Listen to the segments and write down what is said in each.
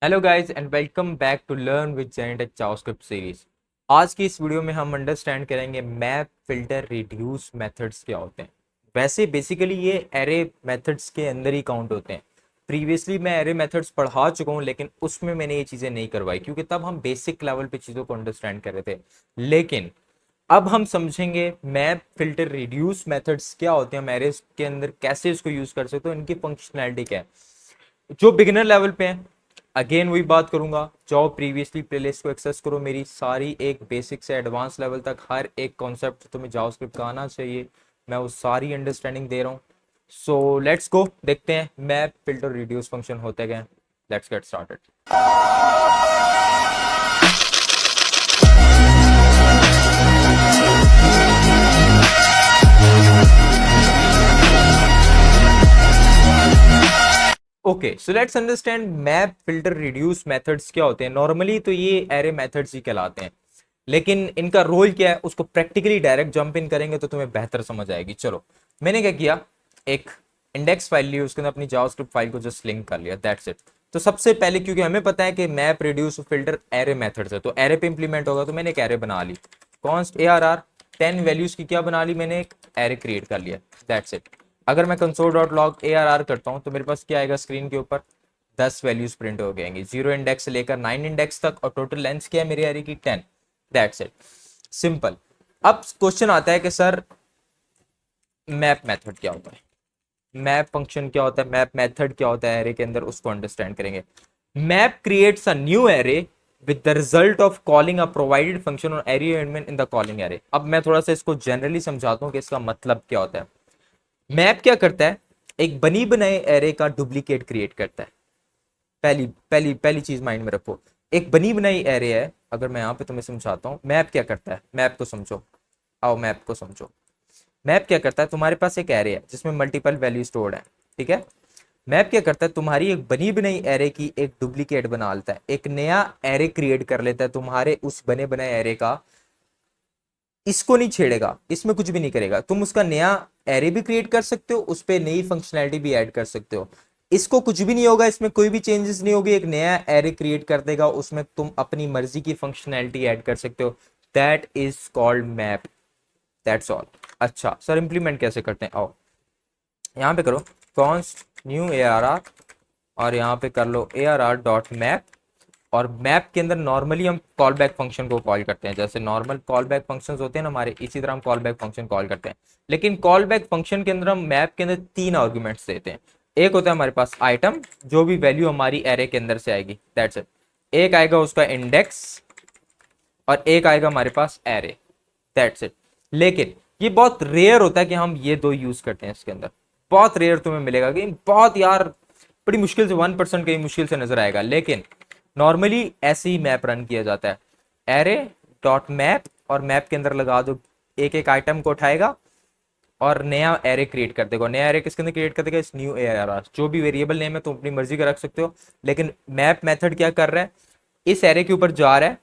Hello guys and welcome back to learn with genetic JavaScript series. आज की इस video में हम अंडरस्टैंड करेंगे मैप फिल्टर रिड्यूस मेथड्स क्या होते हैं। वैसे बेसिकली ये एरे मेथड्स के अंदर ही काउंट होते हैं। प्रीवियसली मैं एरे मेथड्स पढ़ा चुका हूँ, लेकिन उसमें मैंने ये चीज़ें नहीं करवाई क्योंकि तब हम बेसिक लेवल पे चीज़ों को अंडरस्टैंड कर रहे थे। लेकिन अब हम समझेंगे मैप फिल्टर रिड्यूस मेथड्स क्या होते हैं, हम एरेज के अंदर कैसे इसको यूज कर सकते हो, इनकी फंक्शनैलिटी क्या है। जो बिगिनर लेवल पे हैं, अगेन वही बात करूंगा, जाओ प्रीवियसली प्लेलिस्ट को एक्सेस करो, मेरी सारी एक बेसिक से एडवांस लेवल तक हर एक कॉन्सेप्ट तुम्हें जावास्क्रिप्ट का आना चाहिए, मैं वो सारी अंडरस्टैंडिंग दे रहा हूँ। सो लेट्स गो, देखते हैं मैप फिल्टर रिड्यूस फंक्शन होते गए। Let's get started. Okay, so let's understand map filter reduce methods क्या होते हैं। नॉर्मली तो ये एरे मेथड्स ही कहलाते हैं, लेकिन इनका रोल क्या है उसको प्रैक्टिकली डायरेक्ट जंप इन करेंगे तो तुम्हें बेहतर समझ आएगी। चलो, मैंने क्या किया, एक इंडेक्स फाइल ली, उसके अंदर अपनी जावास्क्रिप्ट फाइल को जस्ट लिंक कर लिया, दैट्स इट। तो सबसे पहले, क्योंकि हमें पता है कि map reduce filter array methods है, तो एरे पे इंप्लीमेंट होगा, तो मैंने एक एरे बना ली। कॉन्स्ट ARR 10 वैल्यूज की क्या बना ली, मैंने एक एरे क्रिएट कर लिया, दैट्स इट। अगर मैं console.log ARR करता हूं तो मेरे पास क्या आएगा, स्क्रीन के ऊपर 10 वैल्यूज प्रिंट हो जाएंगी, 0 इंडेक्स से लेकर 9 इंडेक्स तक, और टोटल लेंथ क्या है मेरी एरे की, 10। That's it, simple. अब क्वेश्चन आता है कि सर मैप मेथड क्या होता है, मैप फंक्शन क्या होता है, मैप मेथड क्या होता है एरे के अंदर, उसको अंडरस्टैंड करेंगे। Map creates a new array with the result of calling a provided function और array element in the calling array. अब मैं थोड़ा सा इसको जनरली समझाता हूँ कि इसका मतलब क्या होता है। मैप क्या करता है, एक बनी बनाई एरे का डुप्लीकेट क्रिएट करता है। पहली पहली पहली चीज माइंड में रखो, एक बनी बनाई एरे है। अगर मैं यहाँ पे तुम्हें समझाता हूँ मैप क्या करता है, मैप को समझो, आओ मैप को समझो। मैप क्या करता है, तुम्हारे पास एक एरे है जिसमें मल्टीपल वैल्यू स्टोर्ड है, ठीक है। मैप क्या करता है, तुम्हारी एक बनी बनाई एरे की एक डुप्लीकेट बना लेता है, एक नया एरे क्रिएट कर लेता है तुम्हारे उस बने बनाए एरे का। इसको नहीं छेड़ेगा, इसमें कुछ भी नहीं करेगा, तुम उसका नया एरे भी क्रिएट कर सकते हो, उस पर नई फंक्शनैलिटी भी ऐड कर सकते हो। इसको कुछ भी नहीं होगा, इसमें कोई भी चेंजेस नहीं होगी, एक नया एरे क्रिएट कर देगा, उसमें तुम अपनी मर्जी की फंक्शनैलिटी ऐड कर सकते हो। That is called map, that's all. अच्छा सर, इंप्लीमेंट कैसे करते हैं, आओ यहाँ पे करो कॉन्स्ट न्यू ARR, और यहाँ पे कर लो ARR डॉट मैप। और मैप के अंदर नॉर्मली हम कॉल बैक फंक्शन को कॉल करते हैं, जैसे नॉर्मल कॉल बैक फंक्शंस होते हैं ना हमारे, इसी तरह हम कॉल बैक फंक्शन कॉल करते हैं। लेकिन कॉल बैक फंक्शन के अंदर हम मैप के अंदर 3 आर्गुमेंट्स देते हैं। एक होता है हमारे पास आइटम, जो भी वैल्यू हमारी एरे के अंदर से आएगी, दैट्स इट। एक आएगा उसका इंडेक्स, और एक आएगा हमारे पास एरे, दैट्स इट। लेकिन ये बहुत रेयर होता है कि हम ये दो यूज करते हैं इसके अंदर, बहुत रेयर तुम्हें मिलेगा, कि बहुत यार बड़ी मुश्किल से 1% कहीं मुश्किल से नजर आएगा। लेकिन नॉर्मली ऐसे ही मैप रन किया जाता है, एरे डॉट मैप, और मैप के अंदर लगा दो, एक एक आइटम को उठाएगा और नया एरे क्रिएट कर देगा। नया एरे किसके अंदर क्रिएट कर देगा, इस न्यू ARR, जो भी वेरिएबल नेम है तुम अपनी मर्जी का रख सकते हो। लेकिन मैप मेथड क्या कर रहा है, इस एरे के ऊपर जा रहा है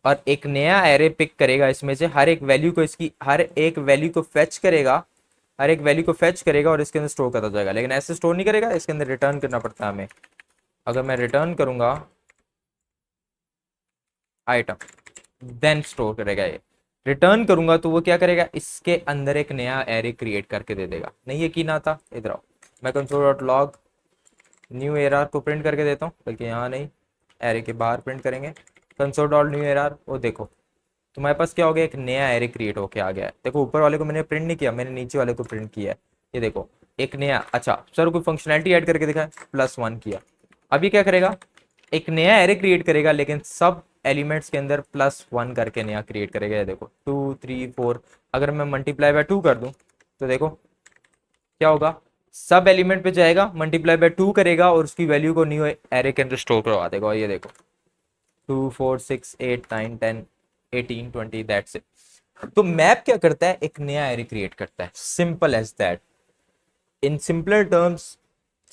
और एक नया एरे पिक करेगा, इसमें से हर एक वैल्यू को, इसकी हर एक वैल्यू को फेच करेगा, हर एक वैल्यू को फेच करेगा और इसके अंदर स्टोर करता जाएगा। लेकिन ऐसे स्टोर नहीं करेगा, इसके अंदर रिटर्न करना पड़ता है हमें। अगर मैं रिटर्न करूंगा आइटम, देन स्टोर करेगा ये। रिटर्न करूंगा तो वो क्या करेगा, इसके अंदर एक नया एरे क्रिएट करके दे देगा। नहीं यकीन आता, इधर आओ, मैं console.log न्यू एरर को प्रिंट करके देता हूँ, बल्कि यहाँ नहीं, एरे के बाहर प्रिंट करेंगे। console.new_error, वो देखो तुम्हारे पास क्या हो गया, एक नया एरे क्रिएट होके आ गया है। देखो ऊपर वाले को मैंने प्रिंट नहीं किया, मैंने नीचे वाले को प्रिंट किया है। ये देखो एक नया, अच्छा सर कोई फंक्शनैलिटी ऐड करके दिखा, +1 किया। अब ये क्या करेगा, एक नया एरे क्रिएट करेगा, लेकिन सब एलिमेंट्स के अंदर +1 करके नया क्रिएट करेगा। ये देखो 2 3 4, अगर मैं मल्टीप्लाई बाय 2 कर दूं तो देखो क्या होगा, सब एलिमेंट पे जाएगा, मल्टीप्लाई बाय 2 करेगा और उसकी वैल्यू को न्यू एरे के अंदर स्टोर करवा देगा। और ये देखो 2 4 6 8 9 10 18 20, दैट्स इट। तो मैप क्या करता है, एक नया एरे क्रिएट करता है, simple as that. In simpler terms,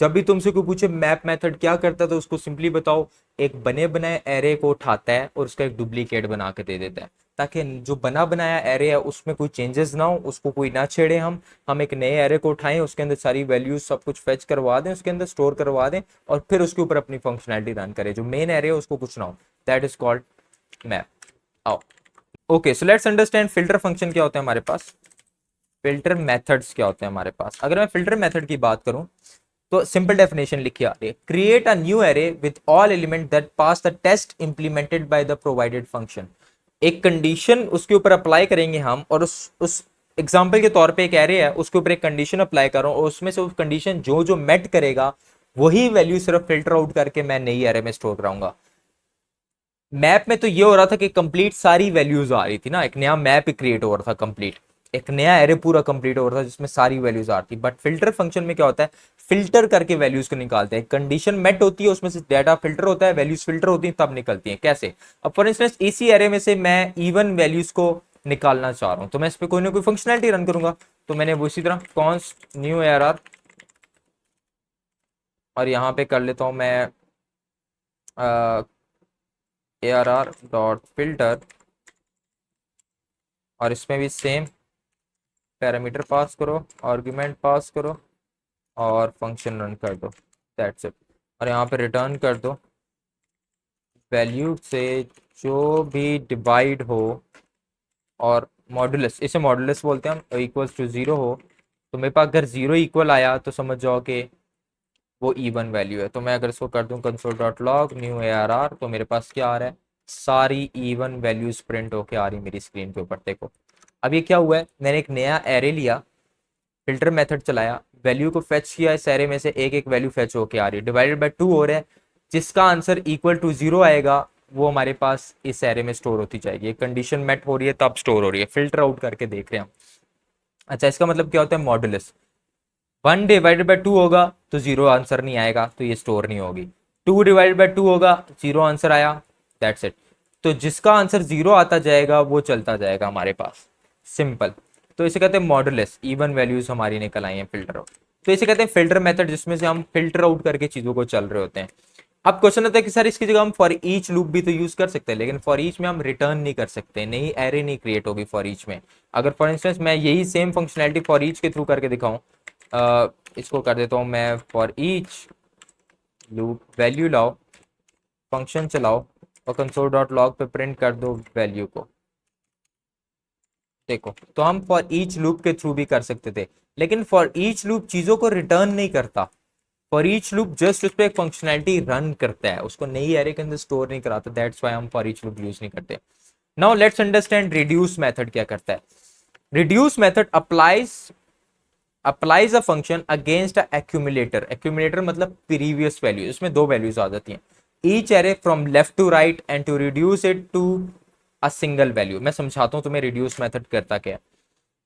जब भी तुमसे कोई पूछे मैप मेथड क्या करता है तो उसको सिंपली बताओ, एक बने बनाए एरे को उठाता है और उसका एक डुप्लीकेट बना के दे देता है, ताकि जो बना बनाया एरे है उसमें कोई चेंजेस ना हो, उसको कोई ना छेड़े। हम एक नए एरे को उठाएं, उसके अंदर सारी वैल्यूज सब कुछ फेच करवा दें, उसके अंदर स्टोर करवा दें और फिर उसके ऊपर अपनी फंक्शनैलिटी रन करें। जो मेन एरे है उसको कुछ ना हो, दैट इज कॉल्ड मैप। आओ, okay, so let's understand filter function क्या होता है हमारे पास, फिल्टर मेथड्स क्या होते हैं हमारे पास। अगर मैं फिल्टर मेथड की बात करूं तो सिंपल डेफिनेशन लिखी आ रही है, create a new array with all element that pass the test implemented by the provided function. एक कंडीशन उसके ऊपर अप्लाई करेंगे हम, और उस एग्जांपल के तौर पे एक एरे है, उसके ऊपर एक कंडीशन अप्लाई करो और उसमें से उस कंडीशन जो जो मेट करेगा वही वैल्यू सिर्फ फिल्टर आउट करके मैं नई एरे में स्टोर कराऊंगा। मैप में तो ये हो रहा था कि कंप्लीट सारी वैल्यूज आ रही थी ना, एक नया मैप क्रिएट हो रहा था, कंप्लीट एक नया एरे पूरा कंप्लीट हो रहा था जिसमें सारी वैल्यूज आ रही थी। बट फिल्टर फंक्शन में क्या होता है, फिल्टर करके वैल्यूज को निकालते हैं। कंडीशन मेट होती है, उसमें से डाटा फिल्टर होता है, वैल्यूज फिल्टर होती है, तब निकलती है। कैसे? अब फॉर इंस्टेंस इसी एरे में से मैं इवन वैल्यूज को निकालना चाह रहा हूं, तो मैं इस पर कोई ना कोई फंक्शनैलिटी रन करूंगा। तो मैंने वो इसी तरह कॉन्स्ट न्यू ARR, और यहाँ पे कर लेता हूं मैं ARR डॉट फिल्टर, और इसमें भी सेम पैरामीटर पास करो, आर्गुमेंट पास करो और फंक्शन रन कर दो, दैट्स इट। और यहाँ पे रिटर्न कर दो वैल्यू से जो भी डिवाइड हो, और मॉडुलस, इसे मॉडुलस बोलते हैं हम, इक्वल्स टू जीरो हो। तो मेरे पास अगर जीरो इक्वल आया तो समझ जाओ कि वो इवन वैल्यू है। तो मैं अगर इसको कर दूं console dot log new ARR, तो मेरे पास क्या आ रहा है, सारी इवन वैल्यूज प्रिंट होके आ रही मेरी स्क्रीन के ऊपर। देखो अब ये क्या हुआ है, मैंने एक नया एरे लिया, फिल्टर मेथड चलाया, वैल्यू को फेच किया, इस एरे में से एक एक वैल्यू फेच होके आ रही है, डिवाइडेड बाय 2 हो रहा है, जिसका आंसर इक्वल टू जीरो आएगा वो हमारे पास इस एरे में स्टोर होती जाएगी। कंडीशन मेट हो रही है तब स्टोर हो रही है, फिल्टर आउट करके देख रहे हैं हम। अच्छा, इसका मतलब क्या होता है, मॉडुलस। 1 डिवाइडेड बाय 2 होगा तो जीरो आंसर नहीं आएगा, तो ये स्टोर नहीं होगी। 2 डिवाइडेड बाय 2 होगा, जीरो आंसर आया, दैट्स इट। तो जिसका आंसर जीरो आता जाएगा वो चलता जाएगा हमारे पास, सिंपल। तो इसे कहते हैं मॉडुलस, इवन वैल्यूज हमारी निकल आई हैं फिल्टर आउट। तो इसे कहते हैं फिल्टर मेथड, जिसमें से हम फिल्टर आउट करके चीजों को चल रहे होते हैं। अब क्वेश्चन आता है कि सर इसकी जगह हम फॉर ईच लूप भी तो यूज कर सकते हैं, लेकिन फॉर ईच में हम रिटर्न नहीं कर सकते, नई एरे नहीं क्रिएट होगी फॉर ईच में। अगर फॉर इंस्टेंस मैं यही सेम फंक्शनैलिटी फॉर ईच के थ्रू करके दिखाऊं, इसको कर देता हूं मैं फॉर ईच लूप, वैल्यू लाओ, फंक्शन चलाओ और कंसोल डॉट लॉग पे प्रिंट कर दो वैल्यू को। देखो, तो हम फॉर ईच लूप के थ्रू भी कर सकते थे, लेकिन फॉर ईच लूप चीजों को रिटर्न नहीं करता। फॉर ईच लूप जस्ट उस पर एक फंक्शनैलिटी रन करता है, उसको नई एरे के अंदर स्टोर नहीं कराता, दैट्स व्हाई हम फॉर ईच लूप यूज नहीं करते। Now let's understand reduce method क्या करता है। Reduce method applies a function against a accumulator. Accumulator मतलब प्रीवियस वैल्यू, इसमें दो वैल्यूज आ जाती हैं, each array from left to right and to reduce it to a single value. मैं समझाता हूं तुम्हें रिड्यूस मेथड करता क्या है।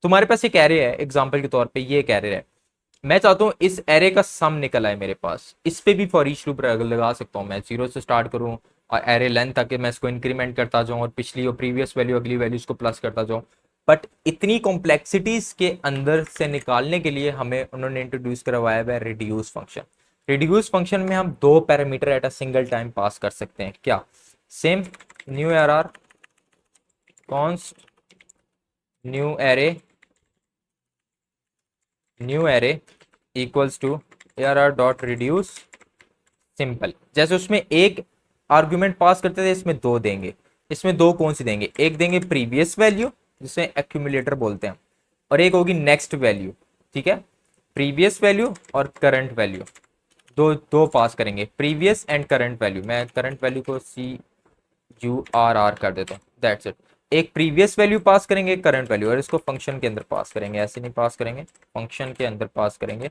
तुम्हारे पास एक एरे है, एग्जांपल के तौर पे ये एक एरे है, मैं चाहता हूं इस एरे का सम निकल आए मेरे पास, इस पे भी फॉर ईच लूप लगा सकता हूं मैं, जीरो से स्टार्ट करूं और एरे लेंथ ताकि मैं इसको इंक्रीमेंट करता जाऊं और पिछली और प्रीवियस वैल्यू अगली वैल्यूज को प्लस करता जाऊं। बट इतनी कॉम्प्लेक्सिटीज के अंदर से निकालने के लिए हमें उन्होंने इंट्रोड्यूस करवाया हुआ है रिड्यूस फंक्शन। रिड्यूस फंक्शन में हम दो parameter at a single time pass कर सकते हैं। क्या? Same new ARR const new array equals to ARR dot reduce, simple. जैसे उसमें एक आर्ग्यूमेंट पास करते थे, इसमें दो देंगे। इसमें दो कौन सी देंगे, एक देंगे प्रीवियस वैल्यू जिसे एक्यूमुलेटर बोलते हैं, और एक होगी नेक्स्ट वैल्यू। ठीक है, प्रीवियस वैल्यू और करंट वैल्यू, दो दो पास करेंगे, प्रीवियस एंड करंट वैल्यू। मैं करंट वैल्यू को CURR कर देता हूँ, दैट्स इट। एक प्रीवियस वैल्यू पास करेंगे, करंट वैल्यू, और इसको फंक्शन के अंदर पास करेंगे, ऐसे नहीं पास करेंगे, फंक्शन के अंदर पास करेंगे।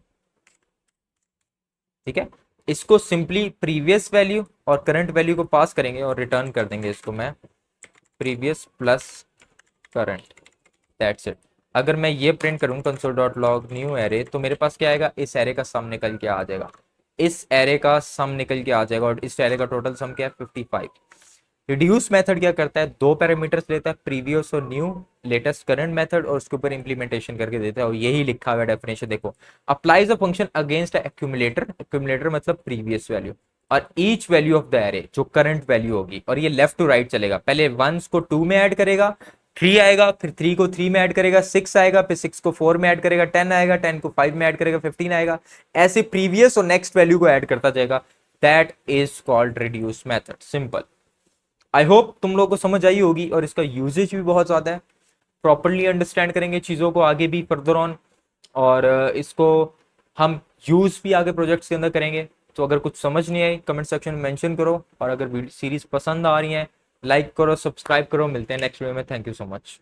ठीक है, इसको सिंपली प्रीवियस वैल्यू और करंट वैल्यू को पास करेंगे और रिटर्न कर देंगे इसको मैं previous plus current, that's it. अगर मैं ये प्रिंट करूँ console dot log new array, तो मेरे पास क्या आएगा, इस एरे का सम निकल के आ जाएगा, इस एरे का सम निकल के आ जाएगा, और इस एरे का टोटल सम क्या है 55। रिड्यूस मेथड क्या करता है, दो पैरामीटर्स लेता है, प्रीवियस और न्यू, लेटेस्ट करंट मेथड, और उसके ऊपर इंप्लीमेंटेशन करके देता है। और यही लिखा हुआ डेफिनेशन देखो, applies a function against accumulator, accumulator मतलब प्रीवियस वैल्यू, और each value of the array जो करंट वैल्यू होगी, और ये लेफ्ट टू राइट चलेगा, पहले वंस को 2 में ऐड करेगा, 3 आएगा, फिर 3 को 3 में ऐड करेगा, 6 आएगा, फिर 6 को 4 में ऐड करेगा, 10 आएगा, 10 को 5 में ऐड करेगा, 15 आएगा, ऐसे प्रीवियस और नेक्स्ट वैल्यू को ऐड करता जाएगा। That is called reduce method, simple. I hope तुम लोगों को समझ आई होगी, और इसका यूजेज भी बहुत ज्यादा है, प्रॉपरली अंडरस्टैंड करेंगे चीजों को आगे भी फर्दर ऑन, और इसको हम यूज भी आगे प्रोजेक्ट्स के अंदर करेंगे। तो अगर कुछ समझ नहीं आई कमेंट सेक्शन में मेंशन करो, और अगर सीरीज पसंद आ रही है लाइक करो, सब्सक्राइब करो। मिलते हैं नेक्स्ट वीडियो में, थैंक यू सो मच।